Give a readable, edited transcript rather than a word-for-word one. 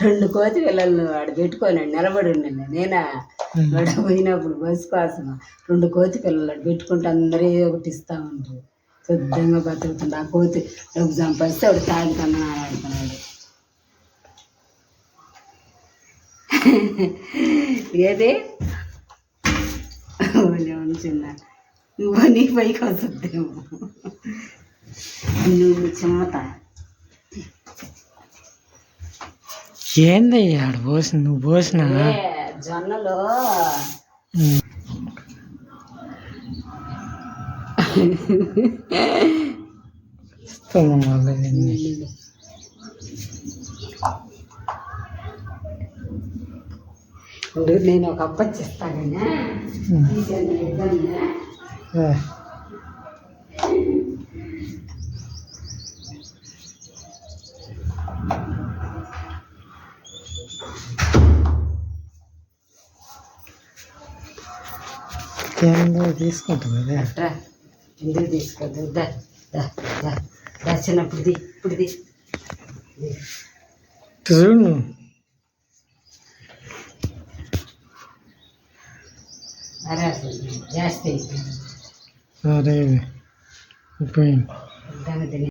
2 కోతి పిల్లలు ఆడ పెట్టుకోనండి నిలబడి ఉండండి నేనా వాడ పోయినప్పుడు బస్సు కోసం 2 కోతి పిల్లలు ఆడ పెట్టుకుంటే అందరూ ఒకటి ఇస్తూ ఉంటారు శుద్ధంగా బతుకుతుంది ఆ కోతి డబ్బు సంపాదిస్తే ఆవిడ తాగుతున్నా ఆడుతున్నాడు ఏది చిన్న నువ్వు నీ పైకి వస్తుందేమో నువ్వు చిమ్మత ఏందయ్యా ఆడ పోసిన నువ్వు పోసిన జొన్నలు నేను ఒక అప్పచ్చిస్తాను తీసుకుంటాం ఎందుకు తీసుకోద్దు దర్శనప్పుడు ఇప్పుడు చూడు జాస్తి అయిపోయింది